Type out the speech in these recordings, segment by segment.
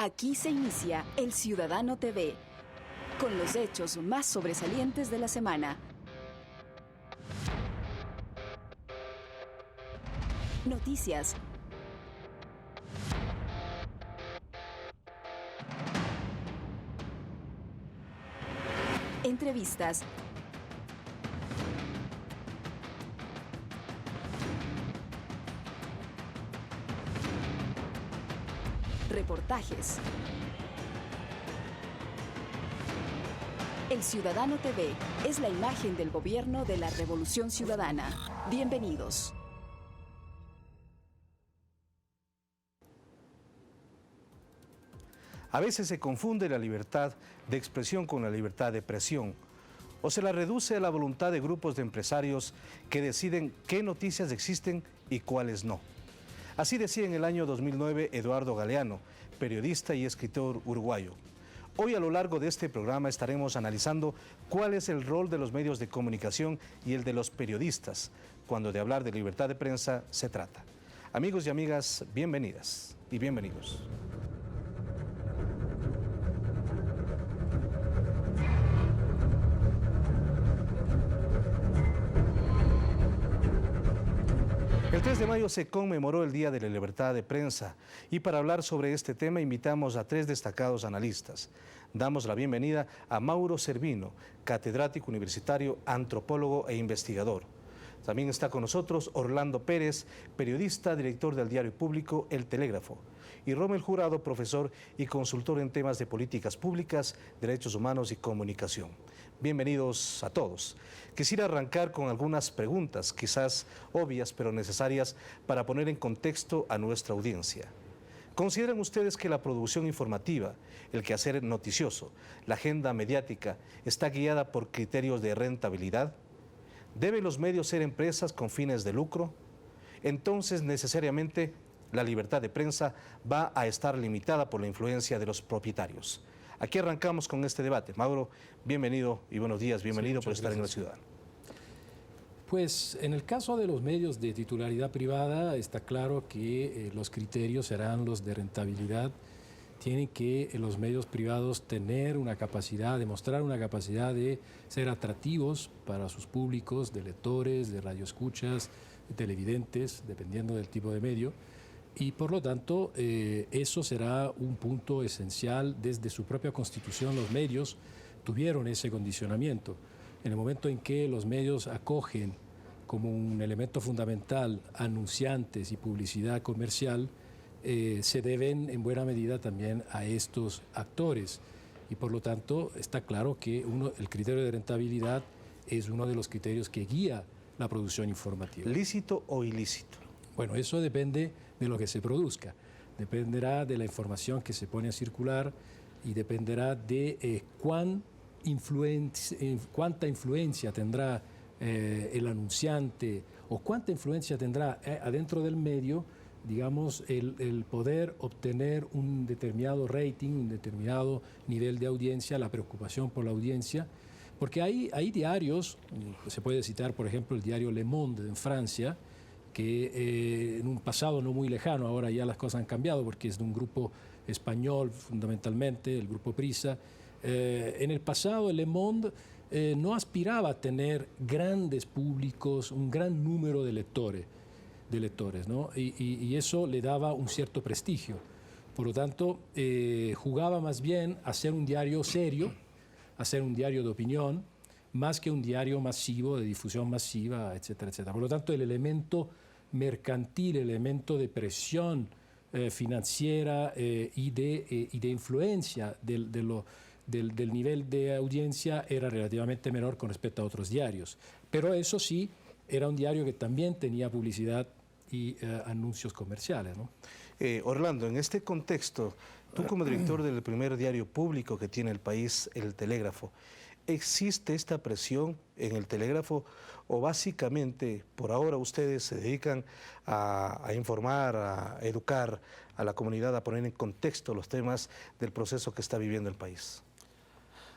Aquí se inicia El Ciudadano TV, con los hechos más sobresalientes de la semana. Noticias. Entrevistas. Reportajes. El Ciudadano TV es la imagen del gobierno de la Revolución Ciudadana. Bienvenidos. A veces se confunde la libertad de expresión con la libertad de presión, o se la reduce a la voluntad de grupos de empresarios que deciden qué noticias existen y cuáles no. Así decía en el año 2009 Eduardo Galeano, periodista y escritor uruguayo. Hoy a lo largo de este programa estaremos analizando cuál es el rol de los medios de comunicación y el de los periodistas cuando de hablar de libertad de prensa se trata. Amigos y amigas, bienvenidas y bienvenidos. El 3 de mayo se conmemoró el Día de la Libertad de Prensa y para hablar sobre este tema invitamos a tres destacados analistas. Damos la bienvenida a Mauro Cervino, catedrático universitario, antropólogo e investigador. También está con nosotros Orlando Pérez, periodista, director del diario público El Telégrafo, y Rommel Jurado, profesor y consultor en temas de políticas públicas, derechos humanos y comunicación. Bienvenidos a todos. Quisiera arrancar con algunas preguntas, quizás obvias pero necesarias para poner en contexto a nuestra audiencia. ¿Consideran ustedes que la producción informativa, el quehacer noticioso, la agenda mediática está guiada por criterios de rentabilidad? ¿Deben los medios ser empresas con fines de lucro? Entonces, necesariamente, la libertad de prensa va a estar limitada por la influencia de los propietarios. Aquí arrancamos con este debate. Mauro, bienvenido y buenos días, bienvenido por estar en El Ciudadano. Pues en el caso de los medios de titularidad privada está claro que los criterios serán los de rentabilidad. Tienen que los medios privados tener una capacidad, demostrar una capacidad de ser atractivos para sus públicos, de lectores, de radioescuchas, de televidentes, dependiendo del tipo de medio. Y por lo tanto, eso será un punto esencial. Desde su propia constitución, los medios tuvieron ese condicionamiento. En el momento en que los medios acogen como un elemento fundamental anunciantes y publicidad comercial, se deben en buena medida también a estos actores. Y por lo tanto, está claro que el criterio de rentabilidad es uno de los criterios que guía la producción informativa. ¿Lícito o ilícito? Bueno, eso depende de lo que se produzca. Dependerá de la información que se pone a circular y dependerá de cuánta influencia tendrá el anunciante o cuánta influencia tendrá adentro del medio, digamos, el poder obtener un determinado rating, un determinado nivel de audiencia, la preocupación por la audiencia. Porque hay diarios, se puede citar, por ejemplo, el diario Le Monde en Francia, que en un pasado no muy lejano, ahora ya las cosas han cambiado porque es de un grupo español fundamentalmente, el grupo Prisa. En el pasado el Le Monde no aspiraba a tener grandes públicos, un gran número de lectores, ¿no? Y eso le daba un cierto prestigio. Por lo tanto, jugaba más bien a ser un diario serio, a ser un diario de opinión, más que un diario masivo, de difusión masiva, etcétera, etcétera. Por lo tanto, el elemento mercantil, el elemento de presión financiera y de influencia del nivel de audiencia era relativamente menor con respecto a otros diarios. Pero eso sí, era un diario que también tenía publicidad y anuncios comerciales, ¿no? Orlando, en este contexto, tú como director del primer diario público que tiene el país, El Telégrafo, ¿existe esta presión en El Telégrafo o básicamente por ahora ustedes se dedican a informar, a educar a la comunidad, a poner en contexto los temas del proceso que está viviendo el país?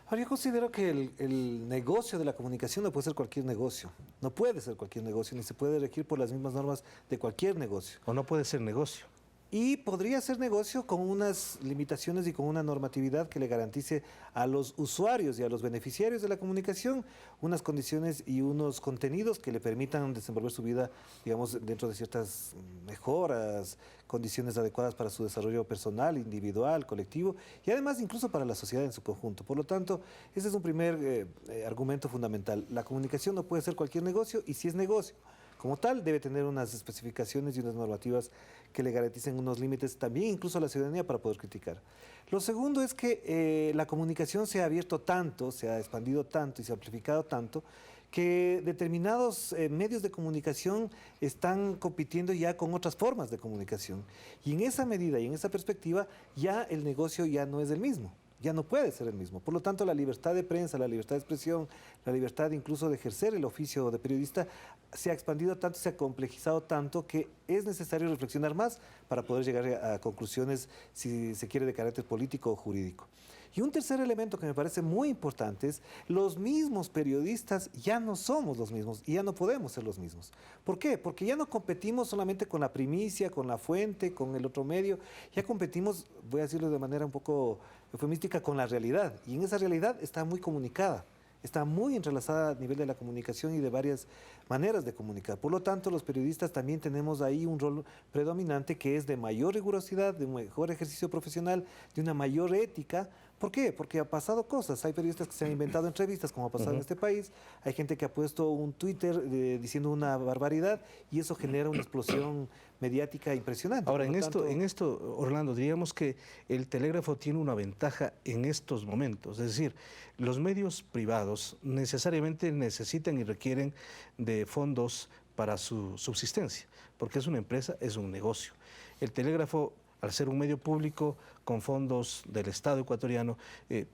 Ahora, yo considero que el negocio de la comunicación no puede ser cualquier negocio. No puede ser cualquier negocio, ni se puede regir por las mismas normas de cualquier negocio. ¿O no puede ser negocio? Y podría ser negocio con unas limitaciones y con una normatividad que le garantice a los usuarios y a los beneficiarios de la comunicación unas condiciones y unos contenidos que le permitan desenvolver su vida, digamos, dentro de ciertas mejoras, condiciones adecuadas para su desarrollo personal, individual, colectivo y además incluso para la sociedad en su conjunto. Por lo tanto, ese es un primer argumento fundamental. La comunicación no puede ser cualquier negocio y si es negocio, como tal, debe tener unas especificaciones y unas normativas que le garanticen unos límites también incluso a la ciudadanía para poder criticar. Lo segundo es que la comunicación se ha abierto tanto, se ha expandido tanto y se ha amplificado tanto que determinados medios de comunicación están compitiendo ya con otras formas de comunicación. Y en esa medida y en esa perspectiva ya el negocio ya no es el mismo. Ya no puede ser el mismo. Por lo tanto, la libertad de prensa, la libertad de expresión, la libertad incluso de ejercer el oficio de periodista se ha expandido tanto, se ha complejizado tanto que es necesario reflexionar más para poder llegar a conclusiones, si se quiere, de carácter político o jurídico. Y un tercer elemento que me parece muy importante es los mismos periodistas ya no somos los mismos y ya no podemos ser los mismos. ¿Por qué? Porque ya no competimos solamente con la primicia, con la fuente, con el otro medio, ya competimos, voy a decirlo de manera un poco eufemística, con la realidad. Y en esa realidad está muy comunicada, está muy entrelazada a nivel de la comunicación y de varias maneras de comunicar. Por lo tanto, los periodistas también tenemos ahí un rol predominante que es de mayor rigurosidad, de un mejor ejercicio profesional, de una mayor ética. ¿Por qué? Porque ha pasado cosas. Hay periodistas que se han inventado entrevistas, como ha pasado en este país. Hay gente que ha puesto un Twitter diciendo una barbaridad y eso genera una explosión mediática impresionante. Ahora, en esto, Orlando, diríamos que el telégrafo tiene una ventaja en estos momentos. Es decir, los medios privados necesariamente necesitan y requieren de fondos para su subsistencia, porque es una empresa, es un negocio. El telégrafo, al ser un medio público con fondos del Estado ecuatoriano,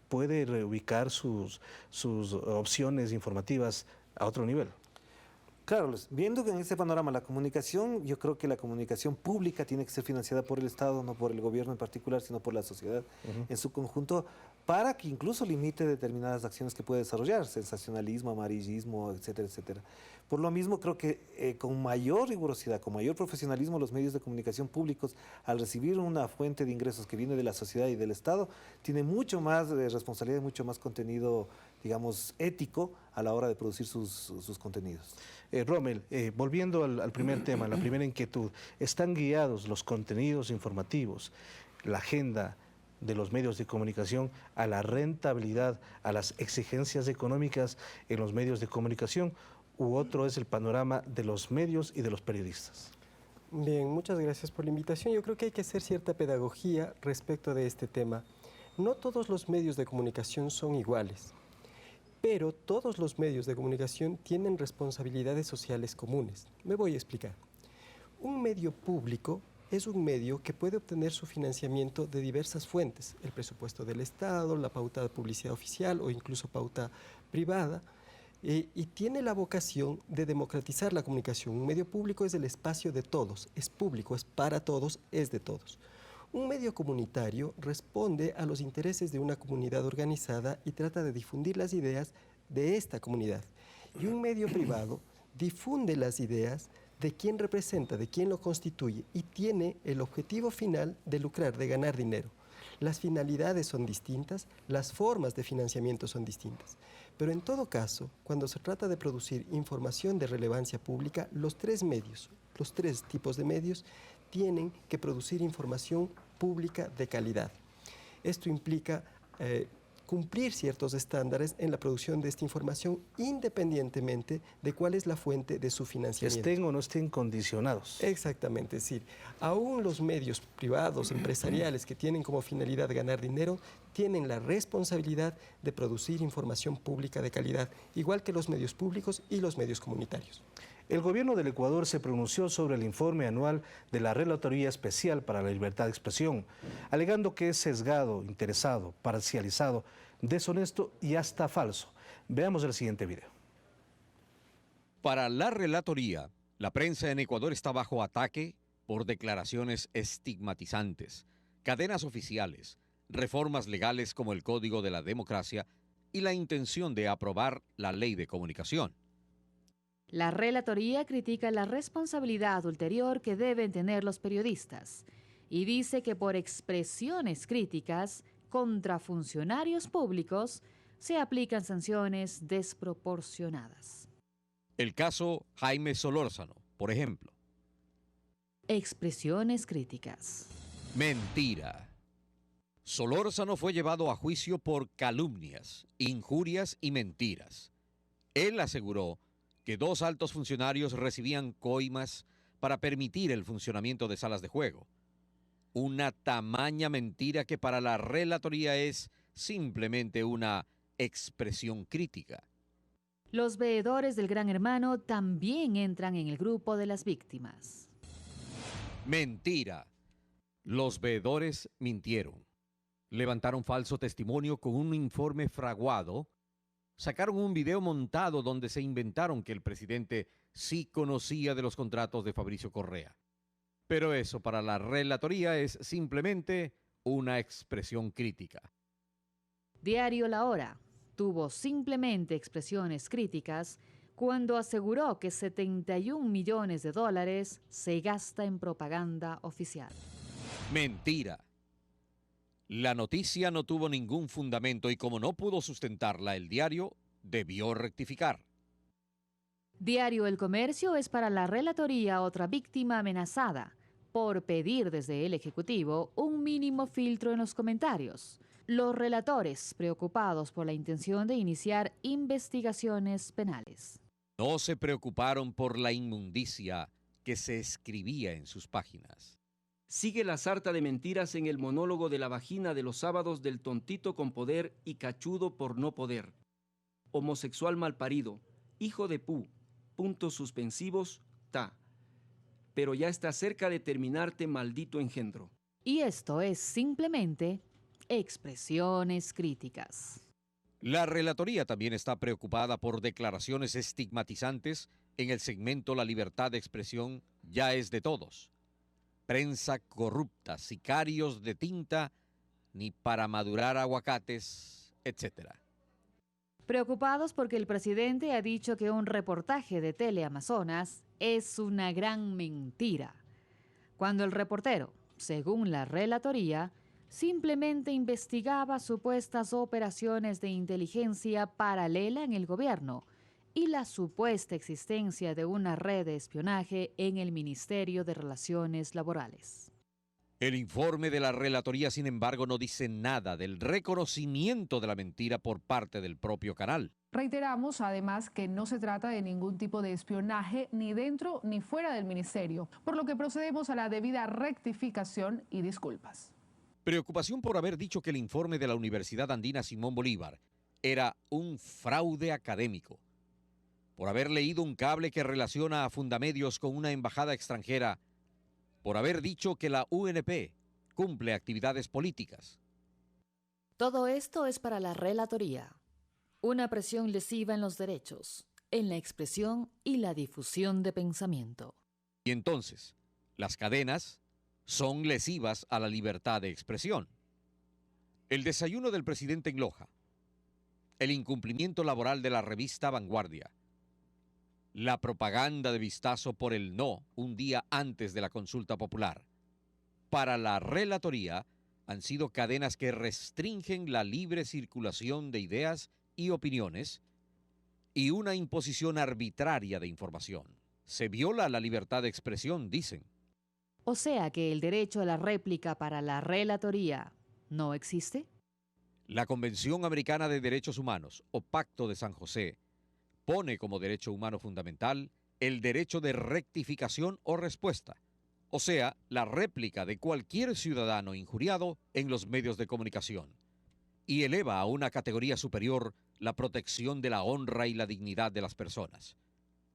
puede reubicar sus opciones informativas a otro nivel. Claro, viendo que en ese panorama la comunicación, yo creo que la comunicación pública tiene que ser financiada por el Estado, no por el gobierno en particular, sino por la sociedad en su conjunto, para que incluso limite determinadas acciones que puede desarrollar, sensacionalismo, amarillismo, etcétera, etcétera. Por lo mismo, creo que con mayor rigurosidad, con mayor profesionalismo, los medios de comunicación públicos, al recibir una fuente de ingresos que viene de la sociedad y del Estado, tienen mucho más responsabilidad y mucho más contenido, digamos, ético a la hora de producir sus contenidos. Rommel, volviendo al primer tema, la primera inquietud, ¿están guiados los contenidos informativos, la agenda de los medios de comunicación a la rentabilidad, a las exigencias económicas en los medios de comunicación, u otro es el panorama de los medios y de los periodistas? Bien, muchas gracias por la invitación. Yo creo que hay que hacer cierta pedagogía respecto de este tema. No todos los medios de comunicación son iguales, pero todos los medios de comunicación tienen responsabilidades sociales comunes. Me voy a explicar. Un medio público es un medio que puede obtener su financiamiento de diversas fuentes, el presupuesto del Estado, la pauta de publicidad oficial o incluso pauta privada, y tiene la vocación de democratizar la comunicación. Un medio público es el espacio de todos, es público, es para todos, es de todos. Un medio comunitario responde a los intereses de una comunidad organizada y trata de difundir las ideas de esta comunidad. Y un medio privado difunde las ideas de quién representa, de quién lo constituye y tiene el objetivo final de lucrar, de ganar dinero. Las finalidades son distintas, las formas de financiamiento son distintas. Pero en todo caso, cuando se trata de producir información de relevancia pública, los tres tipos de medios tienen que producir información pública de calidad. Esto implica cumplir ciertos estándares en la producción de esta información independientemente de cuál es la fuente de su financiamiento. Estén o no estén condicionados. Exactamente, es decir, aún los medios privados, empresariales que tienen como finalidad ganar dinero, tienen la responsabilidad de producir información pública de calidad, igual que los medios públicos y los medios comunitarios. El gobierno del Ecuador se pronunció sobre el informe anual de la Relatoría Especial para la Libertad de Expresión, alegando que es sesgado, interesado, parcializado, deshonesto y hasta falso. Veamos el siguiente video. Para la Relatoría, la prensa en Ecuador está bajo ataque por declaraciones estigmatizantes, cadenas oficiales, reformas legales como el Código de la Democracia y la intención de aprobar la Ley de Comunicación. La relatoría critica la responsabilidad ulterior que deben tener los periodistas. y dice que por expresiones críticas contra funcionarios públicos se aplican sanciones desproporcionadas. El caso Jaime Solórzano, por ejemplo. Expresiones críticas. Mentira. Solórzano fue llevado a juicio por calumnias, injurias y mentiras. Él aseguró que 2 altos funcionarios recibían coimas para permitir el funcionamiento de salas de juego. Una tamaña mentira que para la relatoría es simplemente una expresión crítica. Los veedores del Gran Hermano también entran en el grupo de las víctimas. Mentira. Los veedores mintieron. Levantaron falso testimonio con un informe fraguado. Sacaron un video montado donde se inventaron que el presidente sí conocía de los contratos de Fabricio Correa. Pero eso para la relatoría es simplemente una expresión crítica. Diario La Hora tuvo simplemente expresiones críticas cuando aseguró que 71 millones de dólares se gasta en propaganda oficial. Mentira. La noticia no tuvo ningún fundamento y como no pudo sustentarla, el diario debió rectificar. Diario El Comercio es para la relatoría otra víctima amenazada por pedir desde el Ejecutivo un mínimo filtro en los comentarios. Los relatores preocupados por la intención de iniciar investigaciones penales. No se preocuparon por la inmundicia que se escribía en sus páginas. Sigue la sarta de mentiras en el monólogo de la vagina de los sábados del tontito con poder y cachudo por no poder. Homosexual malparido, hijo de pu, puntos suspensivos, ta. Pero ya está cerca de terminarte, maldito engendro. Y esto es simplemente expresiones críticas. La relatoría también está preocupada por declaraciones estigmatizantes en el segmento La libertad de expresión ya es de todos. Prensa corrupta, sicarios de tinta, ni para madurar aguacates, etc. Preocupados porque el presidente ha dicho que un reportaje de Teleamazonas es una gran mentira, cuando el reportero, según la relatoría, simplemente investigaba supuestas operaciones de inteligencia paralela en el gobierno y la supuesta existencia de una red de espionaje en el Ministerio de Relaciones Laborales. El informe de la relatoría, sin embargo, no dice nada del reconocimiento de la mentira por parte del propio canal. Reiteramos, además, que no se trata de ningún tipo de espionaje ni dentro ni fuera del ministerio, por lo que procedemos a la debida rectificación y disculpas. Preocupación por haber dicho que el informe de la Universidad Andina Simón Bolívar era un fraude académico, por haber leído un cable que relaciona a Fundamedios con una embajada extranjera, por haber dicho que la UNP cumple actividades políticas. Todo esto es para la relatoría. Una presión lesiva en los derechos, en la expresión y la difusión de pensamiento. Y entonces, las cadenas son lesivas a la libertad de expresión. El desayuno del presidente en Loja, el incumplimiento laboral de la revista Vanguardia, la propaganda de Vistazo por el no un día antes de la consulta popular. Para la relatoría han sido cadenas que restringen la libre circulación de ideas y opiniones y una imposición arbitraria de información. Se viola la libertad de expresión, dicen. O sea que el derecho a la réplica para la relatoría no existe. La Convención Americana de Derechos Humanos, o Pacto de San José, pone como derecho humano fundamental el derecho de rectificación o respuesta, o sea, la réplica de cualquier ciudadano injuriado en los medios de comunicación, y eleva a una categoría superior la protección de la honra y la dignidad de las personas,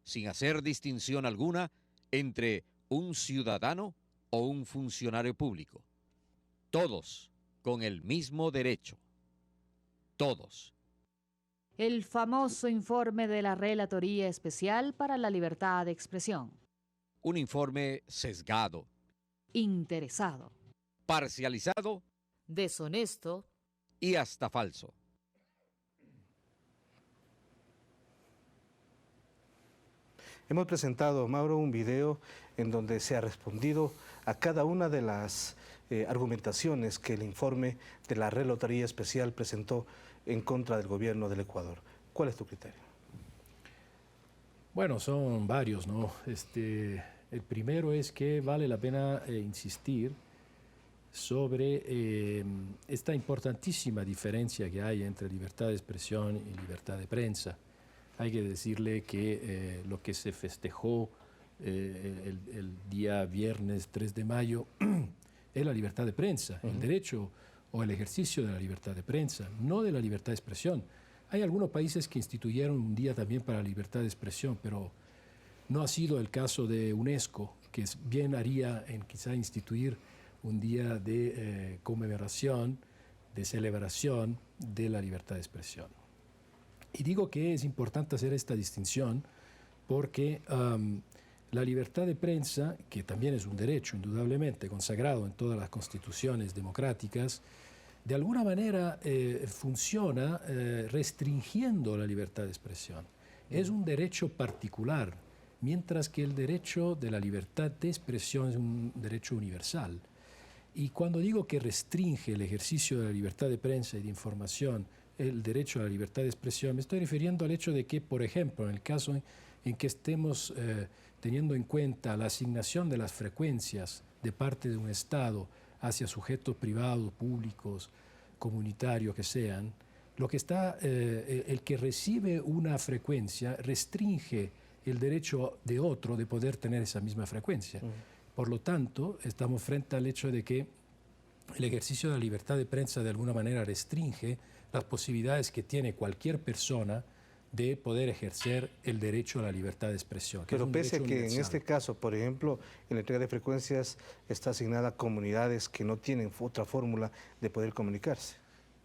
sin hacer distinción alguna entre un ciudadano o un funcionario público. Todos con el mismo derecho. Todos. El famoso informe de la Relatoría Especial para la Libertad de Expresión. Un informe sesgado, Interesado, parcializado deshonesto y hasta falso. Hemos presentado, Mauro, un video en donde se ha respondido a cada una de las argumentaciones que el informe de la Relatoría Especial presentó en contra del gobierno del Ecuador. ¿Cuál es tu criterio? Bueno, son varios, ¿no? El primero es que vale la pena insistir sobre esta importantísima diferencia que hay entre libertad de expresión y libertad de prensa. Hay que decirle que lo que se festejó el día viernes 3 de mayo es la libertad de prensa, el derecho o el ejercicio de la libertad de prensa, no de la libertad de expresión. Hay algunos países que instituyeron un día también para la libertad de expresión, pero no ha sido el caso de UNESCO, que bien haría en quizá instituir un día de conmemoración, de celebración de la libertad de expresión. Y digo que es importante hacer esta distinción porque la libertad de prensa, que también es un derecho indudablemente consagrado en todas las constituciones democráticas, de alguna manera funciona restringiendo la libertad de expresión. Es un derecho particular, mientras que el derecho de la libertad de expresión es un derecho universal. Y cuando digo que restringe el ejercicio de la libertad de prensa y de información, el derecho a la libertad de expresión, me estoy refiriendo al hecho de que, por ejemplo, en el caso en que estemos teniendo en cuenta la asignación de las frecuencias de parte de un Estado hacia sujetos privados, públicos, comunitarios que sean, lo que está, el que recibe una frecuencia restringe el derecho de otro de poder tener esa misma frecuencia. Por lo tanto, estamos frente al hecho de que el ejercicio de la libertad de prensa de alguna manera restringe las posibilidades que tiene cualquier persona de poder ejercer el derecho a la libertad de expresión. Pero pese a que en este caso, por ejemplo, en la entrega de frecuencias está asignada a comunidades que no tienen otra fórmula de poder comunicarse.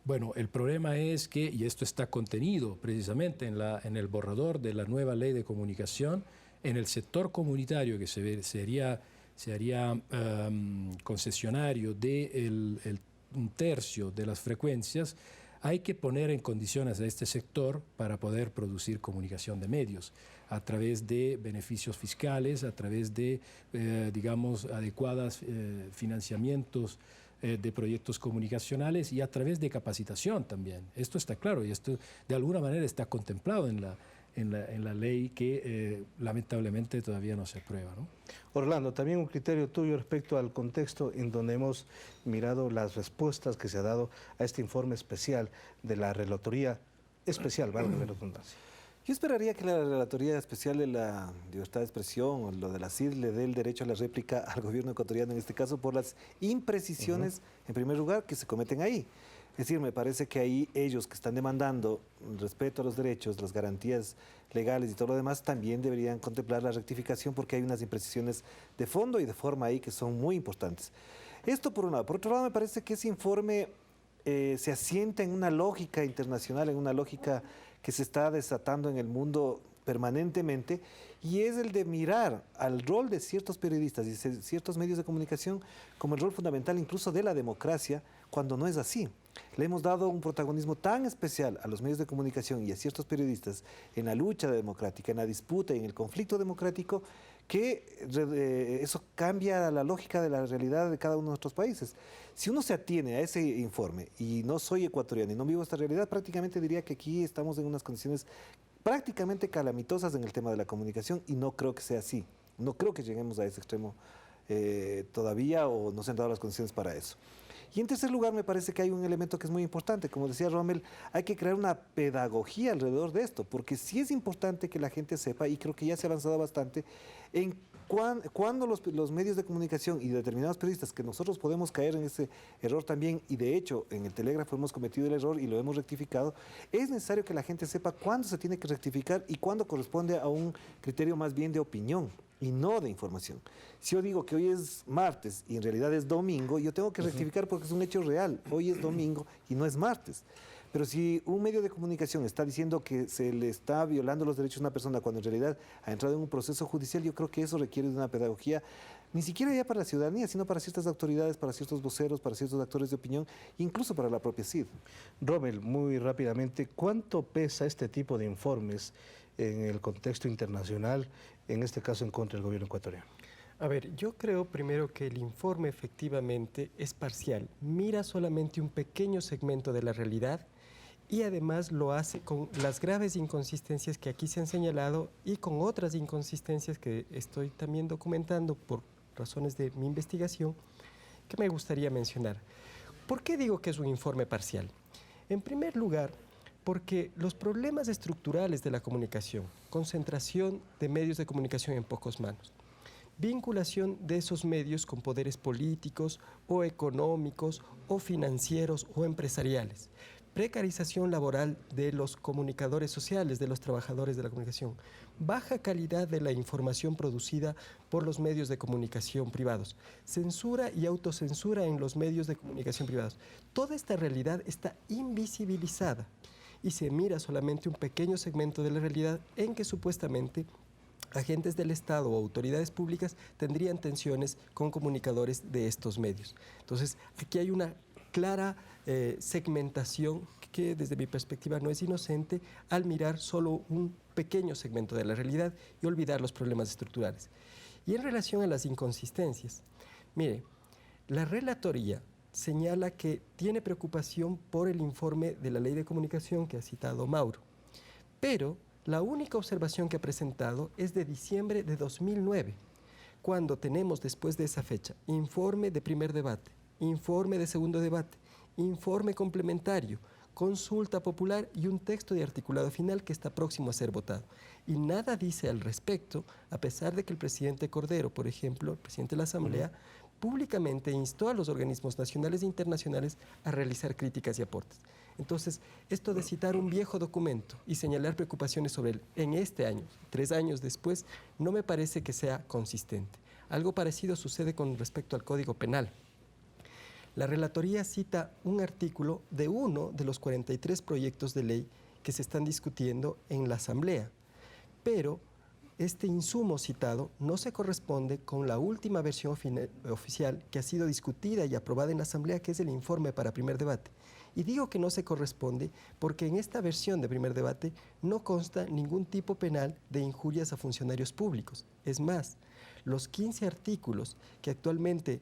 Bueno, el problema es que, y esto está contenido precisamente en el borrador de la nueva ley de comunicación, en el sector comunitario que se haría concesionario de un tercio de las frecuencias, hay que poner en condiciones a este sector para poder producir comunicación de medios a través de beneficios fiscales, a través de, digamos, adecuados financiamientos de proyectos comunicacionales y a través de capacitación también. Esto está claro y esto de alguna manera está contemplado en la ley que lamentablemente todavía no se aprueba, ¿no? Orlando, también un criterio tuyo respecto al contexto en donde hemos mirado las respuestas que se ha dado a este informe especial de la Relatoría Especial, valga la redundancia. Yo esperaría que la Relatoría Especial de la Libertad de Expresión o lo de la CID le dé el derecho a la réplica al gobierno ecuatoriano en este caso por las imprecisiones, en primer lugar, que se cometen ahí. Es decir, me parece que ahí ellos que están demandando respeto a los derechos, las garantías legales y todo lo demás, también deberían contemplar la rectificación porque hay unas imprecisiones de fondo y de forma ahí que son muy importantes. Esto por un lado. Por otro lado, me parece que ese informe se asienta en una lógica internacional, en una lógica que se está desatando en el mundo permanentemente, y es el de mirar al rol de ciertos periodistas y ciertos medios de comunicación como el rol fundamental incluso de la democracia, cuando no es así. Le hemos dado un protagonismo tan especial a los medios de comunicación y a ciertos periodistas en la lucha democrática, en la disputa y en el conflicto democrático, que eso cambia la lógica de la realidad de cada uno de nuestros países. Si uno se atiene a ese informe, y no soy ecuatoriano y no vivo esta realidad, prácticamente diría que aquí estamos en unas condiciones prácticamente calamitosas en el tema de la comunicación, y no creo que sea así. No creo que lleguemos a ese extremo todavía, o no se han dado las condiciones para eso. Y en tercer lugar, me parece que hay un elemento que es muy importante. Como decía Rommel, hay que crear una pedagogía alrededor de esto, porque sí es importante que la gente sepa, y creo que ya se ha avanzado bastante, en cuando los medios de comunicación y determinados periodistas, que nosotros podemos caer en ese error también, y de hecho en el Telégrafo hemos cometido el error y lo hemos rectificado, es necesario que la gente sepa cuándo se tiene que rectificar y cuándo corresponde a un criterio más bien de opinión y no de información. Si yo digo que hoy es martes y en realidad es domingo, yo tengo que rectificar porque es un hecho real. Hoy es domingo y no es martes. Pero si un medio de comunicación está diciendo que se le está violando los derechos a una persona cuando en realidad ha entrado en un proceso judicial, yo creo que eso requiere de una pedagogía, ni siquiera ya para la ciudadanía, sino para ciertas autoridades, para ciertos voceros, para ciertos actores de opinión, incluso para la propia CID. Rommel, muy rápidamente, ¿cuánto pesa este tipo de informes en el contexto internacional, en este caso en contra del gobierno ecuatoriano? A ver, yo creo primero que el informe efectivamente es parcial, mira solamente un pequeño segmento de la realidad y además lo hace con las graves inconsistencias que aquí se han señalado y con otras inconsistencias que estoy también documentando por razones de mi investigación que me gustaría mencionar. ¿Por qué digo que es un informe parcial? En primer lugar, porque los problemas estructurales de la comunicación, concentración de medios de comunicación en pocas manos, vinculación de esos medios con poderes políticos o económicos o financieros o empresariales, precarización laboral de los comunicadores sociales, de los trabajadores de la comunicación, baja calidad de la información producida por los medios de comunicación privados, censura y autocensura en los medios de comunicación privados. Toda esta realidad está invisibilizada y se mira solamente un pequeño segmento de la realidad en que supuestamente agentes del Estado o autoridades públicas tendrían tensiones con comunicadores de estos medios. Entonces, aquí hay una clara segmentación que desde mi perspectiva no es inocente al mirar solo un pequeño segmento de la realidad y olvidar los problemas estructurales. Y en relación a las inconsistencias, mire, la relatoría señala que tiene preocupación por el informe de la Ley de Comunicación que ha citado Mauro, pero la única observación que ha presentado es de diciembre de 2009, cuando tenemos después de esa fecha informe de primer debate, informe de segundo debate, informe complementario, consulta popular y un texto de articulado final que está próximo a ser votado. Y nada dice al respecto, a pesar de que el presidente Cordero, por ejemplo, el presidente de la Asamblea, públicamente instó a los organismos nacionales e internacionales a realizar críticas y aportes. Entonces, esto de citar un viejo documento y señalar preocupaciones sobre él en este año, 3 años después, no me parece que sea consistente. Algo parecido sucede con respecto al Código Penal. La relatoría cita un artículo de uno de los 43 proyectos de ley que se están discutiendo en la Asamblea, pero este insumo citado no se corresponde con la última versión oficial que ha sido discutida y aprobada en la Asamblea, que es el informe para primer debate. Y digo que no se corresponde porque en esta versión de primer debate no consta ningún tipo penal de injurias a funcionarios públicos. Es más, los 15 artículos que actualmente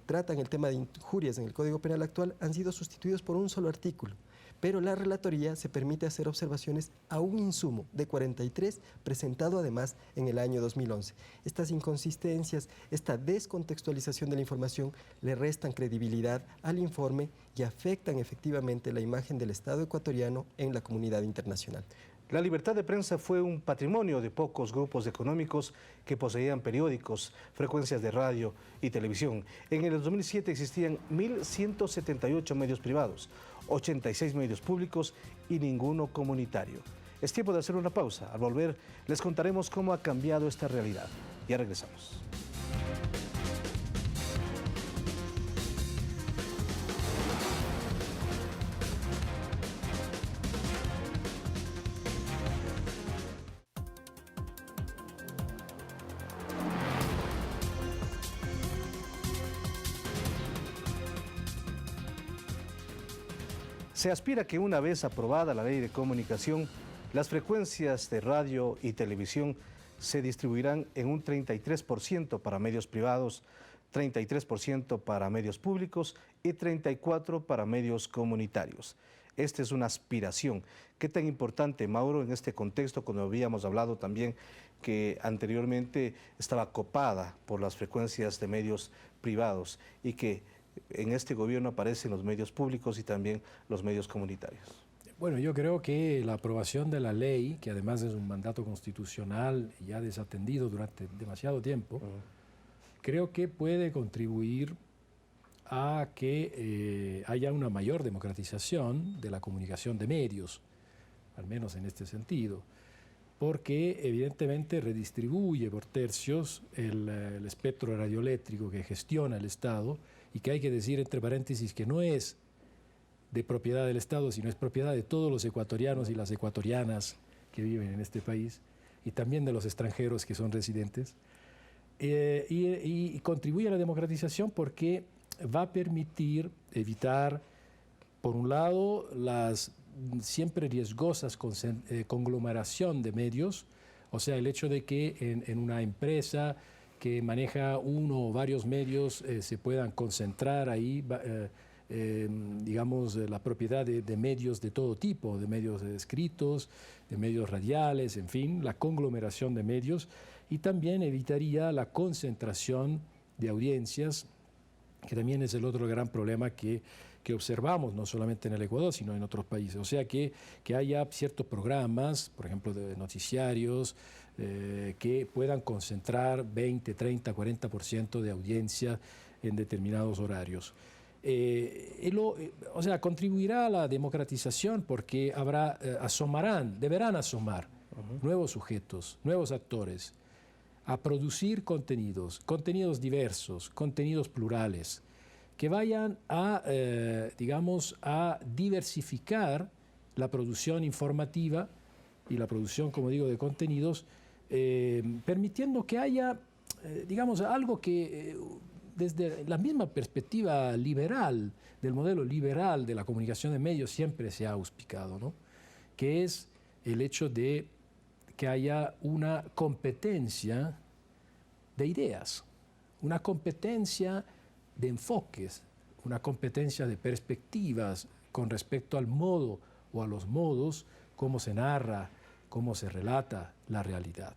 tratan el tema de injurias en el Código Penal actual han sido sustituidos por un solo artículo. Pero la relatoría se permite hacer observaciones a un insumo de 43 presentado además en el año 2011. Estas inconsistencias, esta descontextualización de la información le restan credibilidad al informe y afectan efectivamente la imagen del Estado ecuatoriano en la comunidad internacional. La libertad de prensa fue un patrimonio de pocos grupos económicos que poseían periódicos, frecuencias de radio y televisión. En el 2007 existían 1.178 medios privados, 86 medios públicos y ninguno comunitario. Es tiempo de hacer una pausa. Al volver les contaremos cómo ha cambiado esta realidad. Ya regresamos. Se aspira que una vez aprobada la Ley de Comunicación, las frecuencias de radio y televisión se distribuirán en un 33% para medios privados, 33% para medios públicos y 34% para medios comunitarios. Esta es una aspiración. ¿Qué tan importante, Mauro, en este contexto, cuando habíamos hablado también que anteriormente estaba copada por las frecuencias de medios privados y que en este gobierno aparecen los medios públicos y también los medios comunitarios? Bueno, yo creo que la aprobación de la ley, que además es un mandato constitucional ya desatendido durante demasiado tiempo, creo que puede contribuir a que haya una mayor democratización de la comunicación de medios, al menos en este sentido, porque evidentemente redistribuye por tercios el espectro radioeléctrico que gestiona el Estado, y que hay que decir entre paréntesis que no es de propiedad del Estado, sino es propiedad de todos los ecuatorianos y las ecuatorianas que viven en este país, y también de los extranjeros que son residentes, y contribuye a la democratización porque va a permitir evitar, por un lado, las siempre riesgosas conglomeración de medios, o sea, el hecho de que en una empresa que maneja uno o varios medios se puedan concentrar ahí, digamos, la propiedad de medios de todo tipo, de medios escritos, de medios radiales, en fin, la conglomeración de medios, y también evitaría la concentración de audiencias, que también es el otro gran problema que observamos, no solamente en el Ecuador, sino en otros países. O sea, que haya ciertos programas, por ejemplo, de noticiarios, que puedan concentrar 20, 30, 40% de audiencia en determinados horarios. O sea, contribuirá a la democratización porque deberán asomar nuevos sujetos, nuevos actores, a producir contenidos diversos, contenidos plurales, que vayan digamos, a diversificar la producción informativa y la producción, como digo, de contenidos, permitiendo que haya, digamos, algo que desde la misma perspectiva liberal, del modelo liberal de la comunicación de medios, siempre se ha auspicado, ¿no? Que es el hecho de que haya una competencia de ideas, una competencia de enfoques, una competencia de perspectivas con respecto al modo o a los modos cómo se narra, cómo se relata la realidad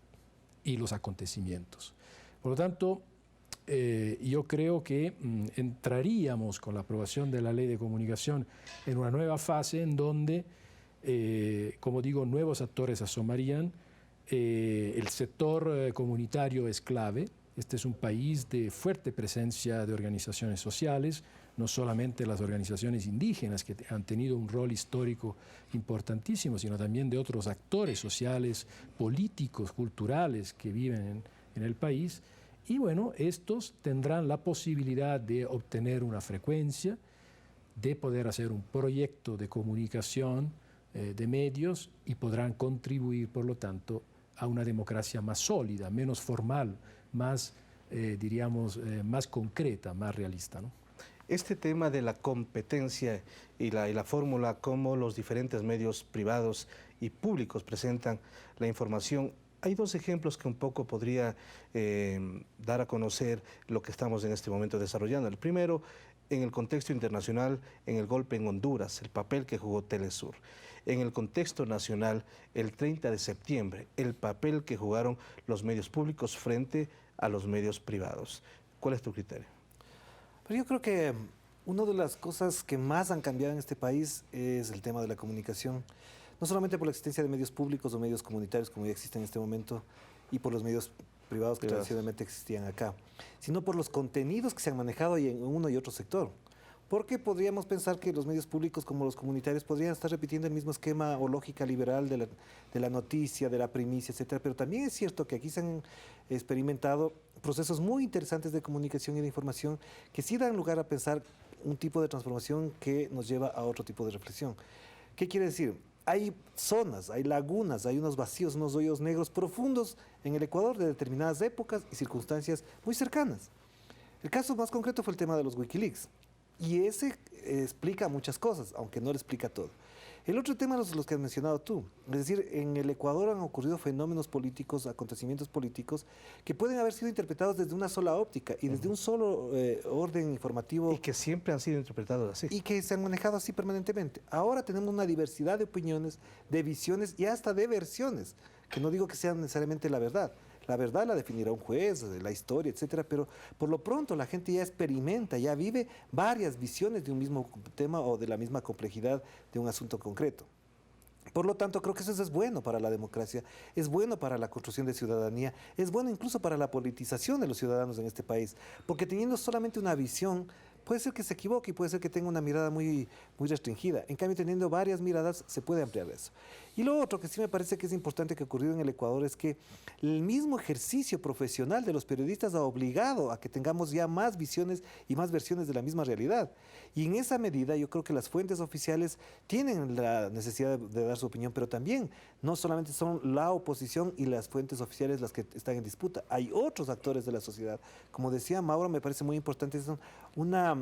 y los acontecimientos. Por lo tanto, yo creo que entraríamos con la aprobación de la Ley de Comunicación en una nueva fase en donde, como digo, nuevos actores asomarían. El sector comunitario es clave. Este es un país de fuerte presencia de organizaciones sociales, no solamente las organizaciones indígenas que han tenido un rol histórico importantísimo, sino también de otros actores sociales, políticos, culturales que viven en el país. Y bueno, estos tendrán la posibilidad de obtener una frecuencia, de poder hacer un proyecto de comunicación de medios y podrán contribuir, por lo tanto, a una democracia más sólida, menos formal, más, diríamos, más concreta, más realista, ¿no? Este tema de la competencia y la fórmula como los diferentes medios privados y públicos presentan la información, hay dos ejemplos que un poco podría dar a conocer lo que estamos en este momento desarrollando. El primero, en el contexto internacional, en el golpe en Honduras, el papel que jugó Telesur. En el contexto nacional, el 30 de septiembre, el papel que jugaron los medios públicos frente a los medios privados. ¿Cuál es tu criterio? Pero yo creo que una de las cosas que más han cambiado en este país es el tema de la comunicación. No solamente por la existencia de medios públicos o medios comunitarios como ya existen en este momento y por los medios privados que tradicionalmente existían acá, sino por los contenidos que se han manejado en uno y otro sector. Porque podríamos pensar que los medios públicos como los comunitarios podrían estar repitiendo el mismo esquema o lógica liberal de la noticia, de la primicia, etcétera. Pero también es cierto que aquí se han experimentado procesos muy interesantes de comunicación y de información que sí dan lugar a pensar un tipo de transformación que nos lleva a otro tipo de reflexión. ¿Qué quiere decir? Hay zonas, hay lagunas, hay unos vacíos, unos hoyos negros profundos en el Ecuador de determinadas épocas y circunstancias muy cercanas. El caso más concreto fue el tema de los Wikileaks. Y ese explica muchas cosas, aunque no le explica todo. El otro tema es los que has mencionado tú. Es decir, en el Ecuador han ocurrido fenómenos políticos, acontecimientos políticos, que pueden haber sido interpretados desde una sola óptica y desde un solo orden informativo. Y que siempre han sido interpretados así. Y que se han manejado así permanentemente. Ahora tenemos una diversidad de opiniones, de visiones y hasta de versiones, que no digo que sean necesariamente la verdad. La verdad la definirá un juez, la historia, etcétera, pero por lo pronto la gente ya experimenta, ya vive varias visiones de un mismo tema o de la misma complejidad de un asunto concreto. Por lo tanto, creo que eso es bueno para la democracia, es bueno para la construcción de ciudadanía, es bueno incluso para la politización de los ciudadanos en este país, porque teniendo solamente una visión, puede ser que se equivoque y puede ser que tenga una mirada muy restringida. En cambio, teniendo varias miradas, se puede ampliar eso. Y lo otro que sí me parece que es importante que ha ocurrido en el Ecuador es que el mismo ejercicio profesional de los periodistas ha obligado a que tengamos ya más visiones y más versiones de la misma realidad. Y en esa medida yo creo que las fuentes oficiales tienen la necesidad de dar su opinión, pero también no solamente son la oposición y las fuentes oficiales las que están en disputa. Hay otros actores de la sociedad. Como decía Mauro, me parece muy importante, son una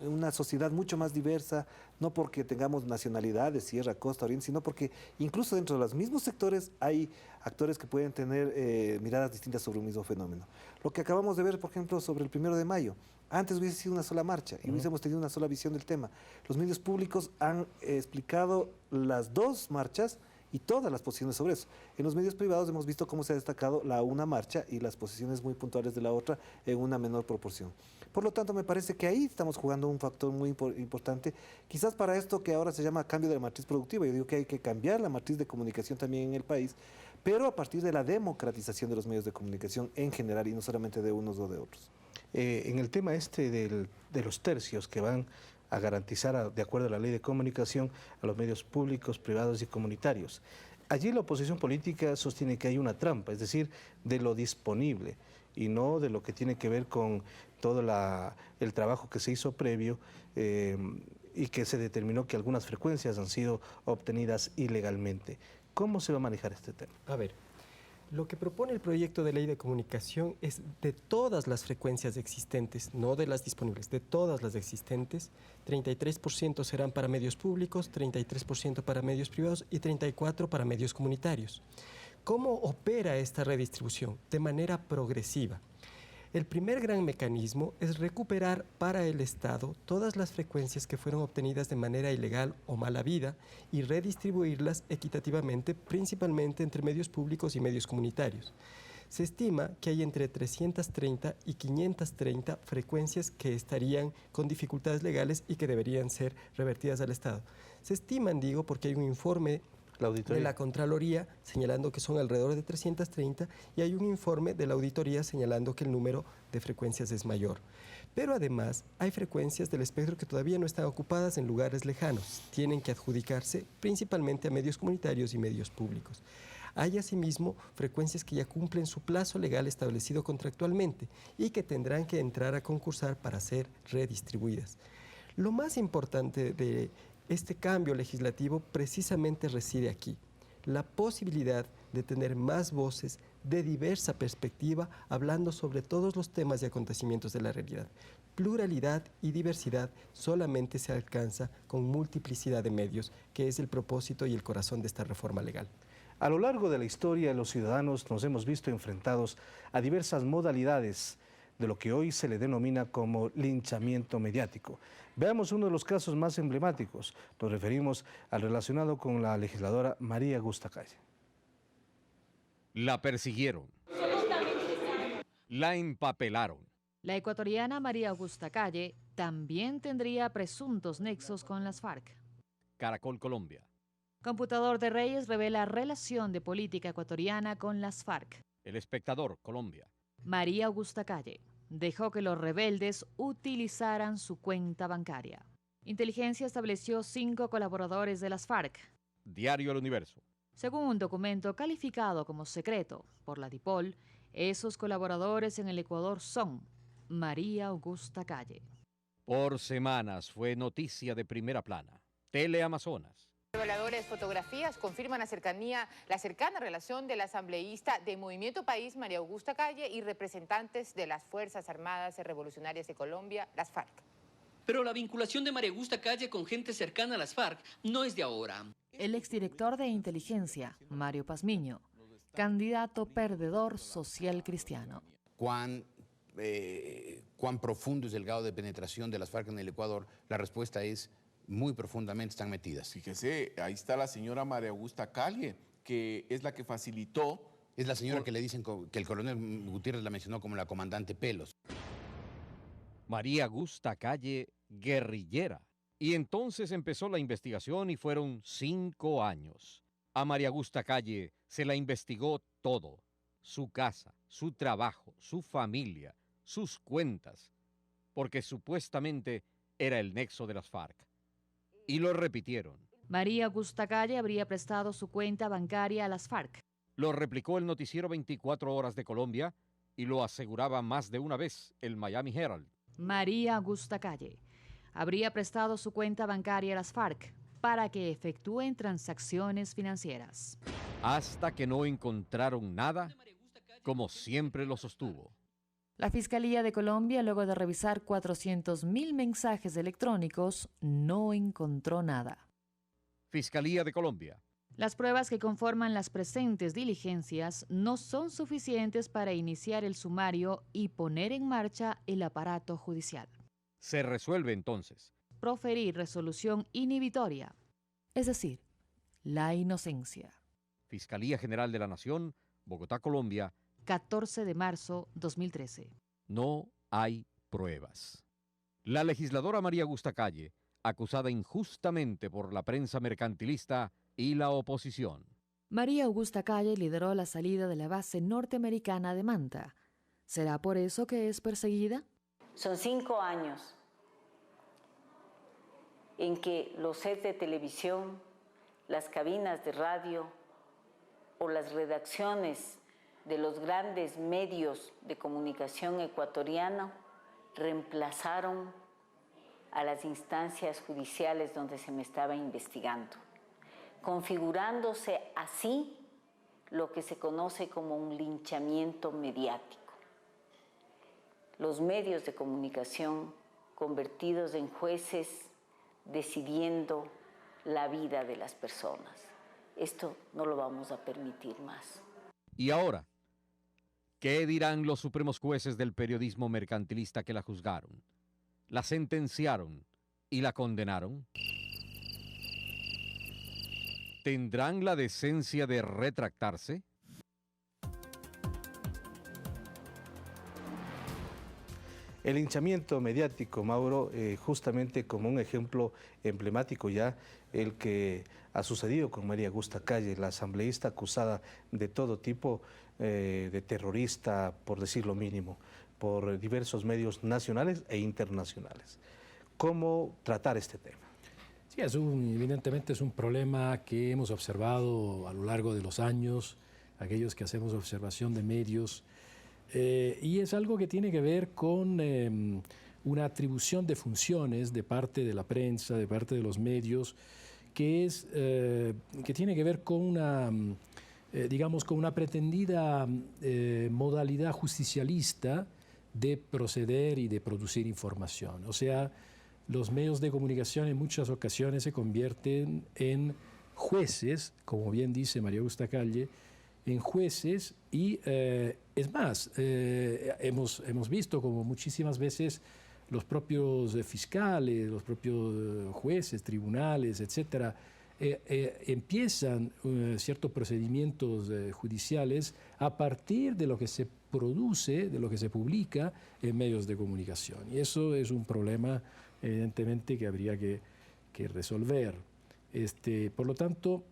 una sociedad mucho más diversa, no porque tengamos nacionalidades, sierra, costa, oriente, sino porque incluso dentro de los mismos sectores hay actores que pueden tener miradas distintas sobre un mismo fenómeno. Lo que acabamos de ver, por ejemplo, sobre el 1 de mayo, antes hubiese sido una sola marcha y hubiésemos tenido una sola visión del tema. Los medios públicos han explicado las dos marchas y todas las posiciones sobre eso. En los medios privados hemos visto cómo se ha destacado la una marcha y las posiciones muy puntuales de la otra en una menor proporción. Por lo tanto, me parece que ahí estamos jugando un factor muy importante, quizás para esto que ahora se llama cambio de la matriz productiva. Yo digo que hay que cambiar la matriz de comunicación también en el país, pero a partir de la democratización de los medios de comunicación en general y no solamente de unos o de otros. En el tema de los tercios que van a garantizar, de acuerdo a la ley de comunicación, a los medios públicos, privados y comunitarios. Allí la oposición política sostiene que hay una trampa, es decir, de lo disponible y no de lo que tiene que ver con todo el trabajo que se hizo previo y que se determinó que algunas frecuencias han sido obtenidas ilegalmente. ¿Cómo se va a manejar este tema? A ver, lo que propone el proyecto de ley de comunicación es de todas las frecuencias existentes, no de las disponibles, de todas las existentes, 33% serán para medios públicos, 33% para medios privados y 34% para medios comunitarios. ¿Cómo opera esta redistribución? De manera progresiva. El primer gran mecanismo es recuperar para el Estado todas las frecuencias que fueron obtenidas de manera ilegal o mala vida y redistribuirlas equitativamente, principalmente entre medios públicos y medios comunitarios. Se estima que hay entre 330 y 530 frecuencias que estarían con dificultades legales y que deberían ser revertidas al Estado. Se estiman, digo, porque hay un informe de la Contraloría señalando que son alrededor de 330 y hay un informe de la auditoría señalando que el número de frecuencias es mayor. Pero además hay frecuencias del espectro que todavía no están ocupadas en lugares lejanos. Tienen que adjudicarse principalmente a medios comunitarios y medios públicos. Hay asimismo frecuencias que ya cumplen su plazo legal establecido contractualmente y que tendrán que entrar a concursar para ser redistribuidas. Lo más importante de este cambio legislativo precisamente reside aquí, la posibilidad de tener más voces de diversa perspectiva hablando sobre todos los temas y acontecimientos de la realidad. Pluralidad y diversidad solamente se alcanza con multiplicidad de medios, que es el propósito y el corazón de esta reforma legal. A lo largo de la historia, los ciudadanos nos hemos visto enfrentados a diversas modalidades de lo que hoy se le denomina como linchamiento mediático. Veamos uno de los casos más emblemáticos. Nos referimos al relacionado con la legisladora María Augusta Calle. La persiguieron. La empapelaron. La ecuatoriana María Augusta Calle también tendría presuntos nexos con las FARC. Caracol Colombia. Computador de Reyes revela relación de política ecuatoriana con las FARC. El Espectador Colombia. María Augusta Calle dejó que los rebeldes utilizaran su cuenta bancaria. Inteligencia estableció 5 colaboradores de las FARC. Diario El Universo. Según un documento calificado como secreto por la DIPOL, esos colaboradores en el Ecuador son María Augusta Calle. Por semanas fue noticia de primera plana. Teleamazonas. Reveladores fotografías confirman la cercana relación del asambleísta de Movimiento País, María Augusta Calle, y representantes de las Fuerzas Armadas Revolucionarias de Colombia, las FARC. Pero la vinculación de María Augusta Calle con gente cercana a las FARC no es de ahora. El exdirector de Inteligencia, Mario Pazmiño, candidato perdedor social cristiano. ¿Cuán profundo es el grado de penetración de las FARC en el Ecuador? La respuesta es muy profundamente están metidas. Fíjese, ahí está la señora María Augusta Calle, que es la que facilitó... Es la señora que le dicen que el coronel Gutiérrez la mencionó como la comandante Pelos. María Augusta Calle, guerrillera. Y entonces empezó la investigación y fueron 5 años. A María Augusta Calle se la investigó todo. Su casa, su trabajo, su familia, sus cuentas. Porque supuestamente era el nexo de las FARC. Y lo repitieron. María Augusta Calle habría prestado su cuenta bancaria a las FARC. Lo replicó el noticiero 24 Horas de Colombia y lo aseguraba más de una vez el Miami Herald. María Augusta Calle habría prestado su cuenta bancaria a las FARC para que efectúen transacciones financieras. Hasta que no encontraron nada, como siempre lo sostuvo. La Fiscalía de Colombia, luego de revisar 400.000 mensajes electrónicos, no encontró nada. Fiscalía de Colombia. Las pruebas que conforman las presentes diligencias no son suficientes para iniciar el sumario y poner en marcha el aparato judicial. Se resuelve entonces. Proferir resolución inhibitoria, es decir, la inocencia. Fiscalía General de la Nación, Bogotá, Colombia. 14 de marzo 2013. No hay pruebas. La legisladora María Augusta Calle, acusada injustamente por la prensa mercantilista y la oposición. María Augusta Calle lideró la salida de la base norteamericana de Manta. ¿Será por eso que es perseguida? Son 5 años en que los sets de televisión, las cabinas de radio o las redacciones de los grandes medios de comunicación ecuatoriano reemplazaron a las instancias judiciales donde se me estaba investigando, configurándose así lo que se conoce como un linchamiento mediático. Los medios de comunicación convertidos en jueces decidiendo la vida de las personas. Esto no lo vamos a permitir más. ¿Y ahora? ¿Qué dirán los supremos jueces del periodismo mercantilista que la juzgaron, la sentenciaron y la condenaron? ¿Tendrán la decencia de retractarse? El linchamiento mediático, Mauro, justamente como un ejemplo emblemático ya, el que ha sucedido con María Augusta Calle, la asambleísta acusada de todo tipo, de terrorista, por decir lo mínimo, por diversos medios nacionales e internacionales. ¿Cómo tratar este tema? Sí, evidentemente es un problema que hemos observado a lo largo de los años, aquellos que hacemos observación de medios, y es algo que tiene que ver con una atribución de funciones de parte de la prensa, de parte de los medios, que tiene que ver con una, digamos, con una pretendida modalidad justicialista de proceder y de producir información. O sea, los medios de comunicación en muchas ocasiones se convierten en jueces, como bien dice María Augusta Calle, en jueces y es más, hemos visto como muchísimas veces los propios fiscales, los propios jueces, tribunales, etcétera, empiezan ciertos procedimientos judiciales a partir de lo que se produce, de lo que se publica en medios de comunicación. Y eso es un problema, evidentemente, que habría que resolver. Por lo tanto,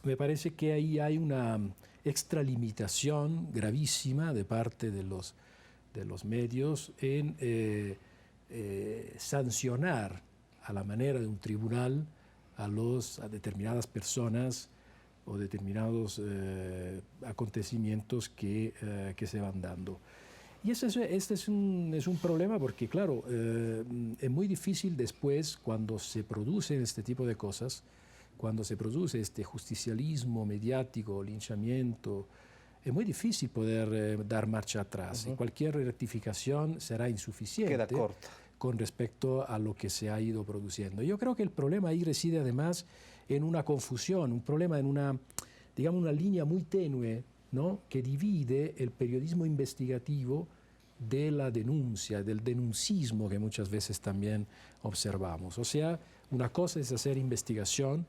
me parece que ahí hay una extralimitación gravísima de parte de los medios en sancionar a la manera de un tribunal a determinadas personas o determinados acontecimientos que se van dando. Y este es un problema porque, claro, es muy difícil después, cuando se producen este tipo de cosas, cuando se produce este justicialismo mediático, linchamiento, es muy difícil poder dar marcha atrás. Y cualquier rectificación será insuficiente. Queda corta con respecto a lo que se ha ido produciendo. Yo creo que el problema ahí reside además en una confusión, un problema en una línea muy tenue, ¿no?, que divide el periodismo investigativo de la denuncia, del denuncismo que muchas veces también observamos. O sea, una cosa es hacer investigación,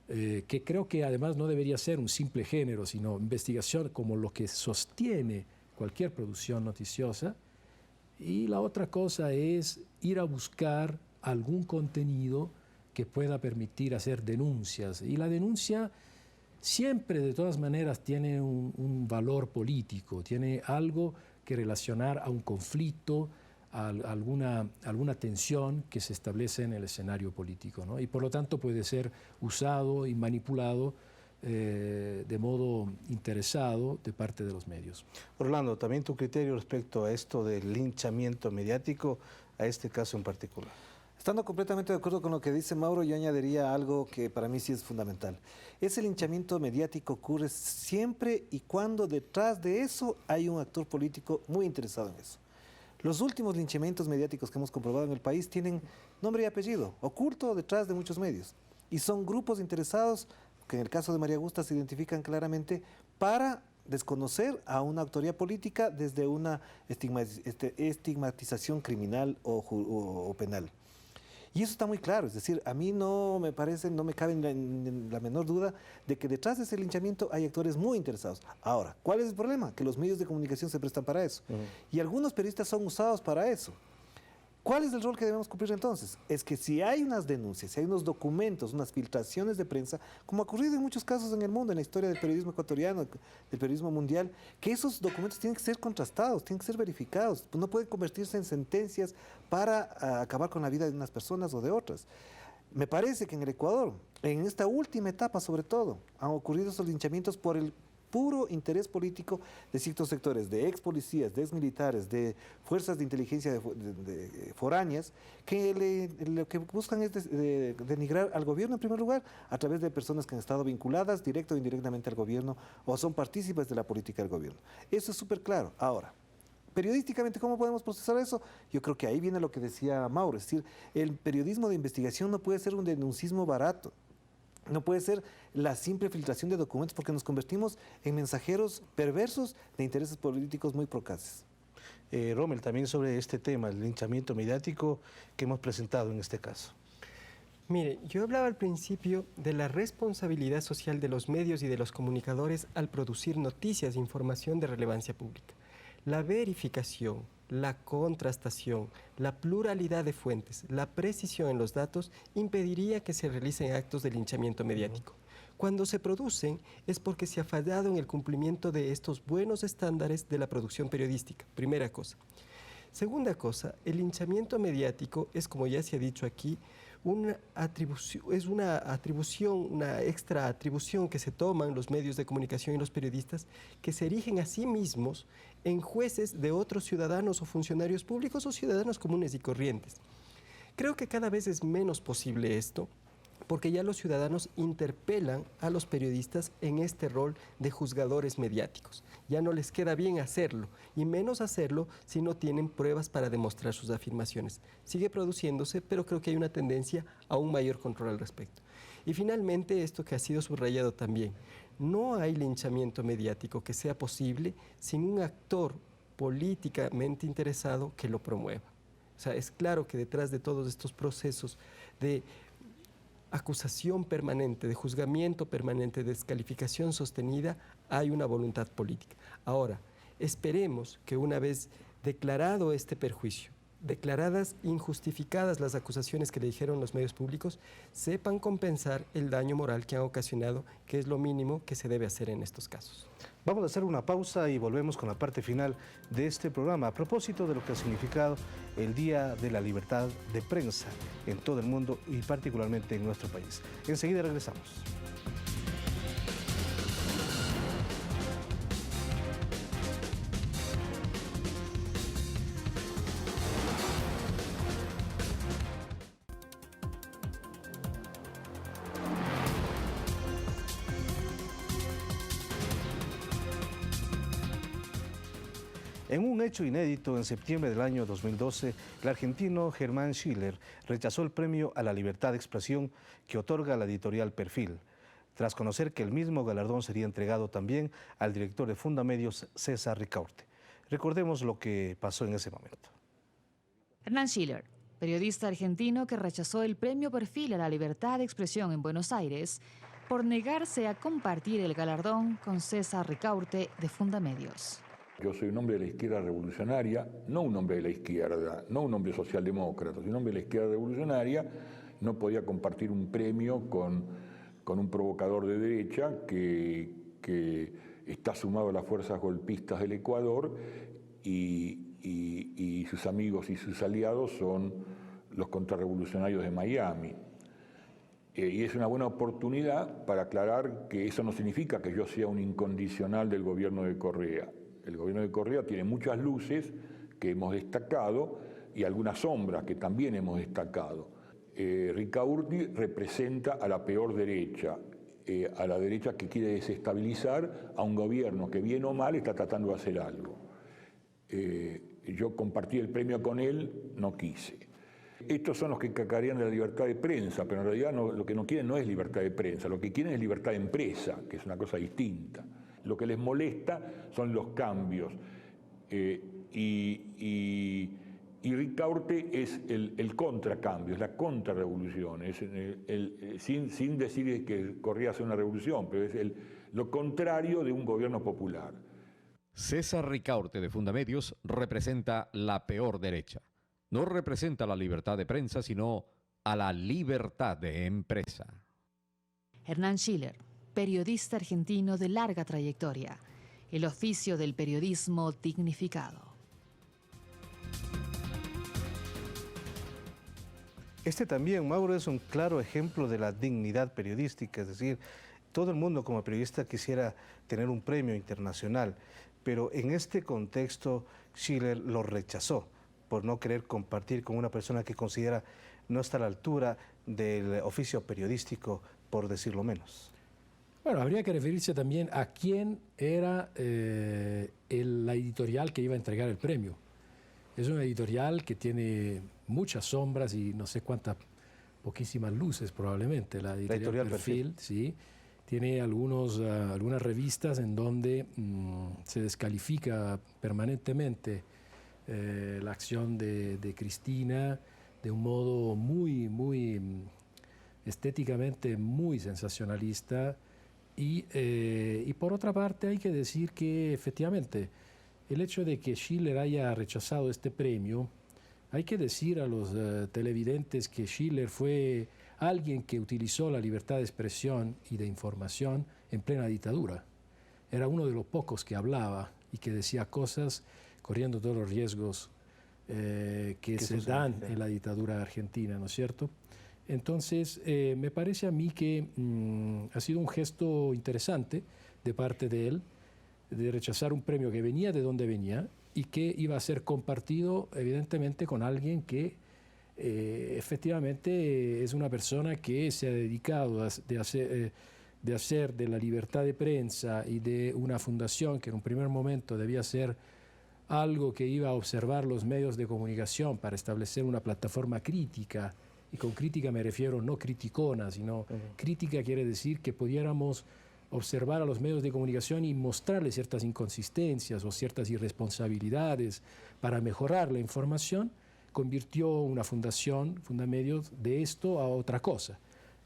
que creo que además no debería ser un simple género, sino investigación como lo que sostiene cualquier producción noticiosa. Y la otra cosa es ir a buscar algún contenido que pueda permitir hacer denuncias. Y la denuncia siempre, de todas maneras, tiene un valor político, tiene algo que relacionar a un conflicto, a alguna tensión que se establece en el escenario político, ¿no? Y por lo tanto puede ser usado y manipulado de modo interesado de parte de los medios. Orlando, también tu criterio respecto a esto del linchamiento mediático, a este caso en particular. Estando completamente de acuerdo con lo que dice Mauro, yo añadiría algo que para mí sí es fundamental. Ese linchamiento mediático ocurre siempre y cuando detrás de eso hay un actor político muy interesado en eso. Los últimos linchamientos mediáticos que hemos comprobado en el país tienen nombre y apellido, oculto detrás de muchos medios. Y son grupos interesados, que en el caso de María Augusta se identifican claramente, para desconocer a una autoridad política desde una estigmatización criminal o penal. Y eso está muy claro, es decir, a mí no me parece, no me cabe en la menor duda de que detrás de ese linchamiento hay actores muy interesados. Ahora, ¿cuál es el problema? Que los medios de comunicación se prestan para eso. Y algunos periodistas son usados para eso. ¿Cuál es el rol que debemos cumplir entonces? Es que si hay unas denuncias, si hay unos documentos, unas filtraciones de prensa, como ha ocurrido en muchos casos en el mundo, en la historia del periodismo ecuatoriano, del periodismo mundial, que esos documentos tienen que ser contrastados, tienen que ser verificados, no pueden convertirse en sentencias para acabar con la vida de unas personas o de otras. Me parece que en el Ecuador, en esta última etapa sobre todo, han ocurrido esos linchamientos por el puro interés político de ciertos sectores, de ex policías, de ex militares, de fuerzas de inteligencia de foráneas, que lo que buscan es denigrar al gobierno en primer lugar, a través de personas que han estado vinculadas directo o indirectamente al gobierno o son partícipes de la política del gobierno. Eso es súper claro. Ahora, periodísticamente, ¿cómo podemos procesar eso? Yo creo que ahí viene lo que decía Mauro, es decir, el periodismo de investigación no puede ser un denuncismo barato. No puede ser la simple filtración de documentos porque nos convertimos en mensajeros perversos de intereses políticos muy procaces. Rommel, también sobre este tema, el linchamiento mediático que hemos presentado en este caso. Mire, yo hablaba al principio de la responsabilidad social de los medios y de los comunicadores al producir noticias e información de relevancia pública. La verificación, la contrastación, la pluralidad de fuentes, la precisión en los datos impediría que se realicen actos de linchamiento mediático. Cuando se producen es porque se ha fallado en el cumplimiento de estos buenos estándares de la producción periodística, primera cosa. Segunda cosa, el linchamiento mediático es, como ya se ha dicho aquí, una extra atribución que se toman los medios de comunicación y los periodistas que se erigen a sí mismos en jueces de otros ciudadanos o funcionarios públicos o ciudadanos comunes y corrientes. Creo que cada vez es menos posible esto, porque ya los ciudadanos interpelan a los periodistas en este rol de juzgadores mediáticos. Ya no les queda bien hacerlo, y menos hacerlo si no tienen pruebas para demostrar sus afirmaciones. Sigue produciéndose, pero creo que hay una tendencia a un mayor control al respecto. Y finalmente, esto que ha sido subrayado también, no hay linchamiento mediático que sea posible sin un actor políticamente interesado que lo promueva. O sea, es claro que detrás de todos estos procesos de acusación permanente, de juzgamiento permanente, de descalificación sostenida, hay una voluntad política. Ahora, esperemos que una vez declarado este perjuicio, declaradas injustificadas las acusaciones que le dijeron los medios públicos, sepan compensar el daño moral que han ocasionado, que es lo mínimo que se debe hacer en estos casos. Vamos a hacer una pausa y volvemos con la parte final de este programa a propósito de lo que ha significado el Día de la Libertad de Prensa en todo el mundo y particularmente en nuestro país. Enseguida regresamos. En un hecho inédito, en septiembre del año 2012, el argentino Germán Schiller rechazó el premio a la libertad de expresión que otorga la editorial Perfil, tras conocer que el mismo galardón sería entregado también al director de Fundamedios, César Ricaurte. Recordemos lo que pasó en ese momento. Hernán Schiller, periodista argentino que rechazó el premio Perfil a la libertad de expresión en Buenos Aires por negarse a compartir el galardón con César Ricaurte de Fundamedios. Yo soy un hombre de la izquierda revolucionaria, no un hombre de la izquierda, no un hombre socialdemócrata, soy un hombre de la izquierda revolucionaria. No podía compartir un premio con un provocador de derecha que está sumado a las fuerzas golpistas del Ecuador y sus amigos y sus aliados son los contrarrevolucionarios de Miami. Y es una buena oportunidad para aclarar que eso no significa que yo sea un incondicional del gobierno de Correa. El gobierno de Correa tiene muchas luces que hemos destacado y algunas sombras que también hemos destacado. Ricaurte representa a la peor derecha, a la derecha que quiere desestabilizar a un gobierno que bien o mal está tratando de hacer algo. Yo compartí el premio con él, no quise. Estos son los que cacarean de la libertad de prensa, pero en realidad lo que no quieren no es libertad de prensa, lo que quieren es libertad de empresa, que es una cosa distinta. Lo que les molesta son los cambios. Y Ricaurte es el contracambio, es la contrarrevolución, es sin decir que corría hacia una revolución, pero es lo contrario de un gobierno popular. César Ricaurte de Fundamedios representa la peor derecha. No representa la libertad de prensa, sino a la libertad de empresa. Hernán Schiller, periodista argentino de larga trayectoria. El oficio del periodismo dignificado. Este también, Mauro, es un claro ejemplo de la dignidad periodística, es decir, todo el mundo como periodista quisiera tener un premio internacional, pero en este contexto Schiller lo rechazó por no querer compartir con una persona que considera no está a la altura del oficio periodístico, por decirlo menos. Bueno, habría que referirse también a quién era la editorial que iba a entregar el premio. Es una editorial que tiene muchas sombras y no sé cuántas, poquísimas luces probablemente. La editorial Perfil, sí. Tiene algunas revistas en donde se descalifica permanentemente la acción de Cristina de un modo muy estéticamente muy sensacionalista. Y por otra parte hay que decir que efectivamente el hecho de que Schiller haya rechazado este premio, hay que decir a los televidentes que Schiller fue alguien que utilizó la libertad de expresión y de información en plena dictadura. Era uno de los pocos que hablaba y que decía cosas corriendo todos los riesgos que se dan en la dictadura argentina, ¿no es cierto? Entonces, me parece a mí que ha sido un gesto interesante de parte de él, de rechazar un premio que venía de donde venía y que iba a ser compartido evidentemente con alguien que efectivamente es una persona que se ha dedicado de hacer de la libertad de prensa y de una fundación que en un primer momento debía ser algo que iba a observar los medios de comunicación para establecer una plataforma crítica, y con crítica me refiero no criticona, sino crítica quiere decir que pudiéramos observar a los medios de comunicación y mostrarles ciertas inconsistencias o ciertas irresponsabilidades para mejorar la información, convirtió una fundación, Fundamedios, de esto a otra cosa,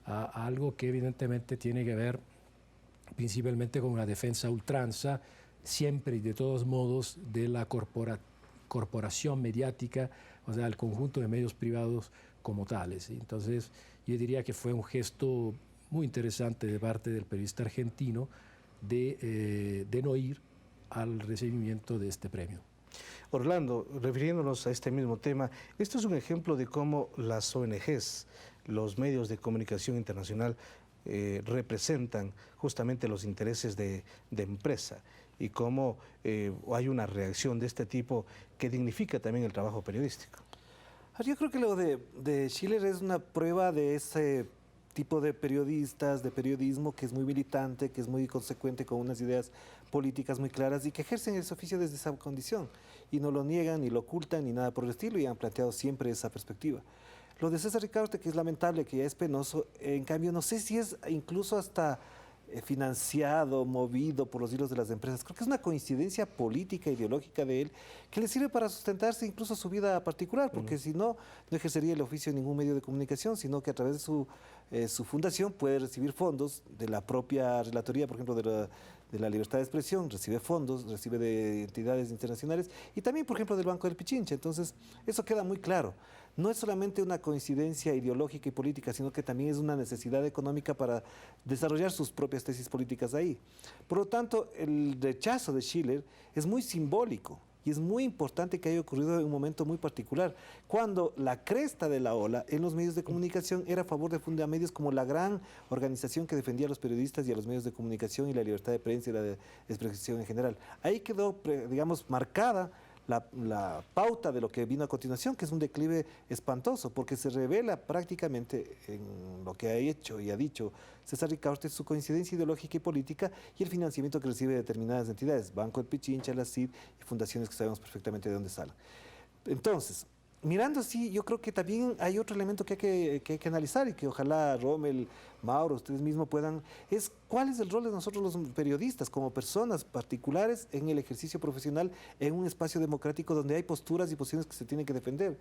a algo que evidentemente tiene que ver principalmente con una defensa a ultranza, siempre y de todos modos, de la corporación mediática, o sea, el conjunto de medios privados como tales. Entonces, yo diría que fue un gesto muy interesante de parte del periodista argentino de no ir al recibimiento de este premio. Orlando, refiriéndonos a este mismo tema, esto es un ejemplo de cómo las ONGs, los medios de comunicación internacional, representan justamente los intereses de empresa y cómo hay una reacción de este tipo que dignifica también el trabajo periodístico. Yo creo que lo de Schiller es una prueba de ese tipo de periodistas, de periodismo que es muy militante, que es muy consecuente con unas ideas políticas muy claras y que ejercen ese oficio desde esa condición y no lo niegan, ni lo ocultan, ni nada por el estilo, y han planteado siempre esa perspectiva. Lo de César Ricaurte, que es lamentable, que ya es penoso, en cambio no sé si es incluso hasta financiado, movido por los hilos de las empresas. Creo que es una coincidencia política, ideológica de él, que le sirve para sustentarse incluso su vida particular, porque si no, no ejercería el oficio en ningún medio de comunicación, sino que a través de su fundación puede recibir fondos de la propia relatoría, por ejemplo, de la libertad de expresión, recibe fondos, recibe de entidades internacionales y también, por ejemplo, del Banco del Pichincha. Entonces, eso queda muy claro. No es solamente una coincidencia ideológica y política, sino que también es una necesidad económica para desarrollar sus propias tesis políticas ahí. Por lo tanto, el rechazo de Schiller es muy simbólico y es muy importante que haya ocurrido en un momento muy particular, cuando la cresta de la ola en los medios de comunicación era a favor de Fundamedios como la gran organización que defendía a los periodistas y a los medios de comunicación y la libertad de prensa y la de expresión en general. Ahí quedó, digamos, marcada la pauta de lo que vino a continuación, que es un declive espantoso, porque se revela prácticamente en lo que ha hecho y ha dicho César Ricaurte su coincidencia ideológica y política y el financiamiento que recibe de determinadas entidades, Banco del Pichincha, la CID y fundaciones que sabemos perfectamente de dónde salen. Entonces, mirando así, yo creo que también hay otro elemento que hay que analizar y que ojalá Rommel, Mauro, ustedes mismos puedan, es cuál es el rol de nosotros los periodistas como personas particulares en el ejercicio profesional en un espacio democrático donde hay posturas y posiciones que se tienen que defender.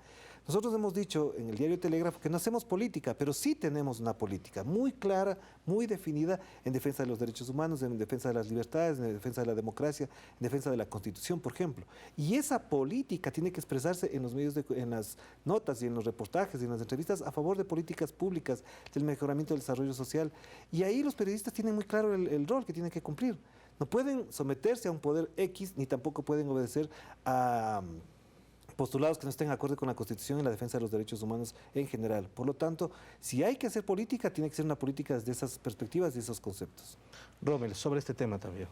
Nosotros hemos dicho en el diario Telégrafo que no hacemos política, pero sí tenemos una política muy clara, muy definida en defensa de los derechos humanos, en defensa de las libertades, en defensa de la democracia, en defensa de la Constitución, por ejemplo. Y esa política tiene que expresarse en los medios, en las notas y en los reportajes y en las entrevistas a favor de políticas públicas, del mejoramiento del desarrollo social. Y ahí los periodistas tienen muy claro el rol que tienen que cumplir. No pueden someterse a un poder X, ni tampoco pueden obedecer a postulados que no estén acorde con la Constitución y la defensa de los derechos humanos en general. Por lo tanto, si hay que hacer política, tiene que ser una política desde esas perspectivas y esos conceptos. Rommel, sobre este tema también.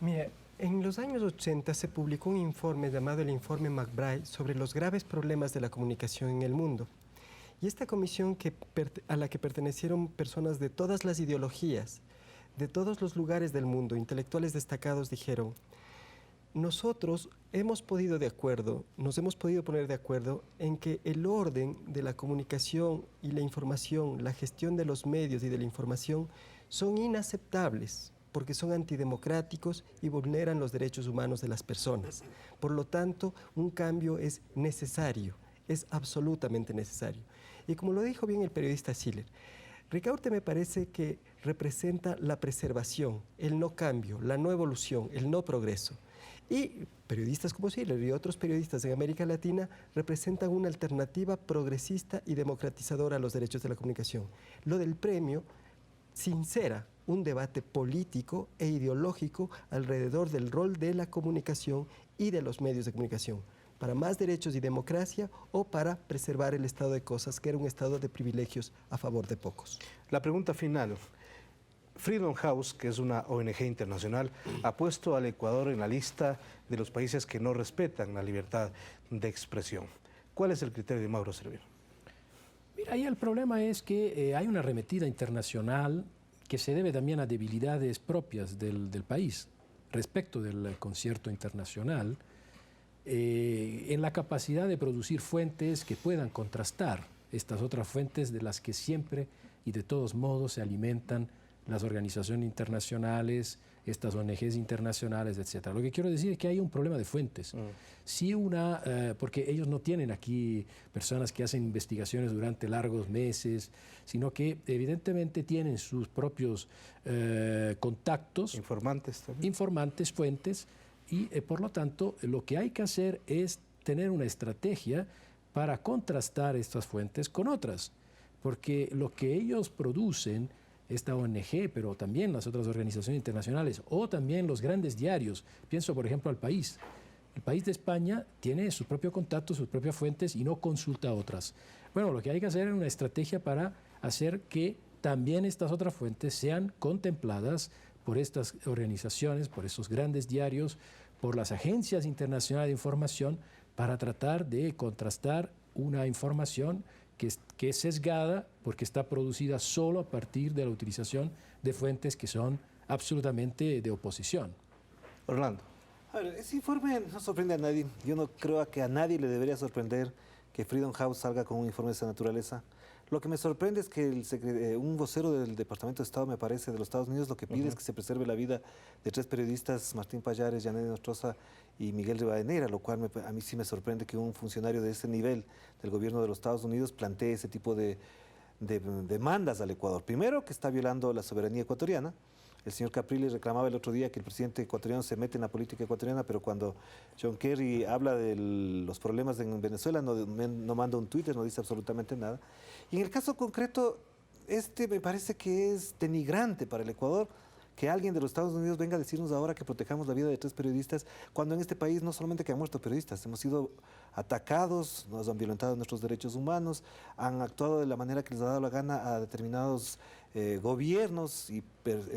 Mira, en los años 80 se publicó un informe llamado el Informe McBride sobre los graves problemas de la comunicación en el mundo. Y esta comisión a la que pertenecieron personas de todas las ideologías, de todos los lugares del mundo, intelectuales destacados, dijeron: nosotros nos hemos podido poner de acuerdo en que el orden de la comunicación y la información, la gestión de los medios y de la información son inaceptables porque son antidemocráticos y vulneran los derechos humanos de las personas. Por lo tanto, un cambio es necesario, es absolutamente necesario. Y como lo dijo bien el periodista Schiller, Ricaurte me parece que representa la preservación, el no cambio, la no evolución, el no progreso. Y periodistas como Schiller y otros periodistas en América Latina representan una alternativa progresista y democratizadora a los derechos de la comunicación. Lo del premio sincera un debate político e ideológico alrededor del rol de la comunicación y de los medios de comunicación, para más derechos y democracia o para preservar el estado de cosas, que era un estado de privilegios a favor de pocos. La pregunta final. Freedom House, que es una ONG internacional, ha puesto al Ecuador en la lista de los países que no respetan la libertad de expresión. ¿Cuál es el criterio de Mauro Servino? Mira, ahí el problema es que hay una arremetida internacional que se debe también a debilidades propias del país respecto del concierto internacional, en la capacidad de producir fuentes que puedan contrastar estas otras fuentes de las que siempre y de todos modos se alimentan las organizaciones internacionales, estas ONGs internacionales, etc. Lo que quiero decir es que hay un problema de fuentes. Si porque ellos no tienen aquí personas que hacen investigaciones durante largos meses, sino que evidentemente tienen sus propios contactos. Informantes también. Informantes, fuentes, y por lo tanto lo que hay que hacer es tener una estrategia para contrastar estas fuentes con otras, porque lo que ellos producen, esta ONG, pero también las otras organizaciones internacionales o también los grandes diarios. Pienso, por ejemplo, al País. El País de España tiene sus propios contactos, sus propias fuentes y no consulta a otras. Bueno, lo que hay que hacer es una estrategia para hacer que también estas otras fuentes sean contempladas por estas organizaciones, por estos grandes diarios, por las agencias internacionales de información, para tratar de contrastar una información que es sesgada porque está producida solo a partir de la utilización de fuentes que son absolutamente de oposición. Orlando. A ver, ese informe no sorprende a nadie. Yo no creo que a nadie le debería sorprender que Freedom House salga con un informe de esa naturaleza. Lo que me sorprende es que un vocero del Departamento de Estado, me parece, de los Estados Unidos, lo que pide es que se preserve la vida de 3 periodistas, Martín Pallares, Janet Nostroza y Miguel Rivadeneira, lo cual a mí sí me sorprende que un funcionario de ese nivel del gobierno de los Estados Unidos plantee ese tipo de demandas al Ecuador. Primero, que está violando la soberanía ecuatoriana. El señor Capriles reclamaba el otro día que el presidente ecuatoriano se mete en la política ecuatoriana, pero cuando John Kerry habla de los problemas en Venezuela no manda un Twitter, no dice absolutamente nada. Y en el caso concreto, me parece que es denigrante para el Ecuador que alguien de los Estados Unidos venga a decirnos ahora que protejamos la vida de 3 periodistas, cuando en este país no solamente que han muerto periodistas, hemos sido atacados, nos han violentado nuestros derechos humanos, han actuado de la manera que les ha dado la gana a determinados gobiernos y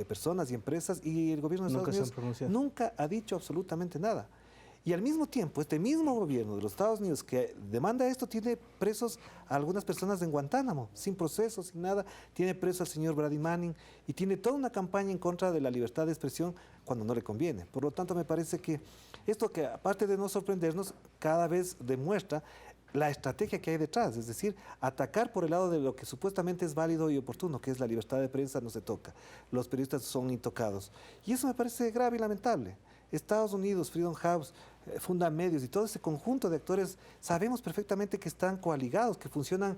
personas y empresas, y el gobierno de Estados Unidos nunca ha dicho absolutamente nada. Y al mismo tiempo, este mismo gobierno de los Estados Unidos que demanda esto, tiene presos a algunas personas en Guantánamo, sin proceso, sin nada. Tiene preso al señor Brady Manning y tiene toda una campaña en contra de la libertad de expresión cuando no le conviene. Por lo tanto, me parece que esto, que aparte de no sorprendernos, cada vez demuestra la estrategia que hay detrás, es decir, atacar por el lado de lo que supuestamente es válido y oportuno, que es la libertad de prensa, no se toca. Los periodistas son intocados. Y eso me parece grave y lamentable. Estados Unidos, Freedom House, Fundamedios y todo ese conjunto de actores sabemos perfectamente que están coaligados, que funcionan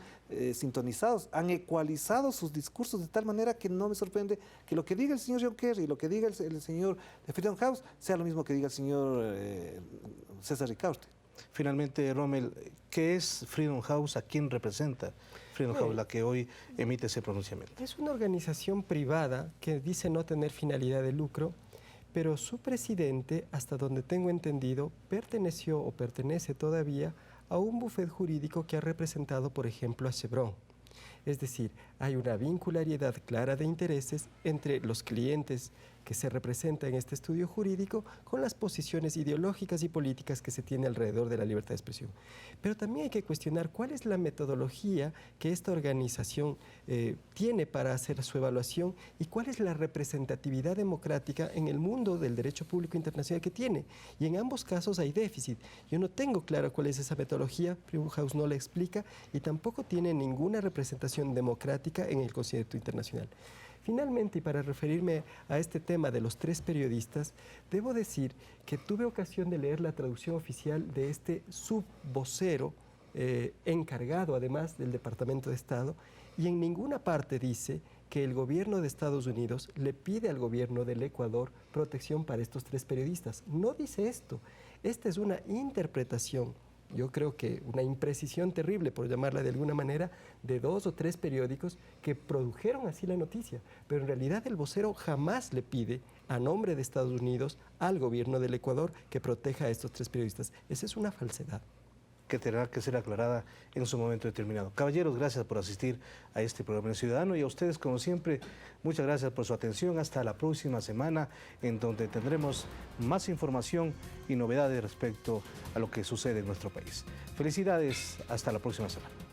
sintonizados, han ecualizado sus discursos de tal manera que no me sorprende que lo que diga el señor John Kerry y lo que diga el señor de Freedom House sea lo mismo que diga el señor César Ricaurte. Finalmente, Rommel, ¿qué es Freedom House? ¿A quién representa Freedom House, la que hoy emite ese pronunciamiento? Es una organización privada que dice no tener finalidad de lucro, pero su presidente, hasta donde tengo entendido, perteneció o pertenece todavía a un bufete jurídico que ha representado, por ejemplo, a Chevron. Es decir, hay una vincularidad clara de intereses entre los clientes que se representan en este estudio jurídico con las posiciones ideológicas y políticas que se tiene alrededor de la libertad de expresión. Pero también hay que cuestionar cuál es la metodología que esta organización tiene para hacer su evaluación y cuál es la representatividad democrática en el mundo del derecho público internacional que tiene. Y en ambos casos hay déficit. Yo no tengo claro cuál es esa metodología, Freedom House no la explica y tampoco tiene ninguna representación democrática en el concierto internacional. Finalmente, y para referirme a este tema de los 3 periodistas, debo decir que tuve ocasión de leer la traducción oficial de este subvocero encargado además del Departamento de Estado, y en ninguna parte dice que el gobierno de Estados Unidos le pide al gobierno del Ecuador protección para estos 3 periodistas. No dice esto. Esta es una interpretación, yo creo que una imprecisión terrible, por llamarla de alguna manera, de 2 o 3 periódicos que produjeron así la noticia. Pero en realidad el vocero jamás le pide, a nombre de Estados Unidos, al gobierno del Ecuador que proteja a estos 3 periodistas. Esa es una falsedad. Que tendrá que ser aclarada en su momento determinado. Caballeros, gracias por asistir a este programa en Ciudadano y a ustedes, como siempre, muchas gracias por su atención. Hasta la próxima semana, en donde tendremos más información y novedades respecto a lo que sucede en nuestro país. Felicidades, hasta la próxima semana.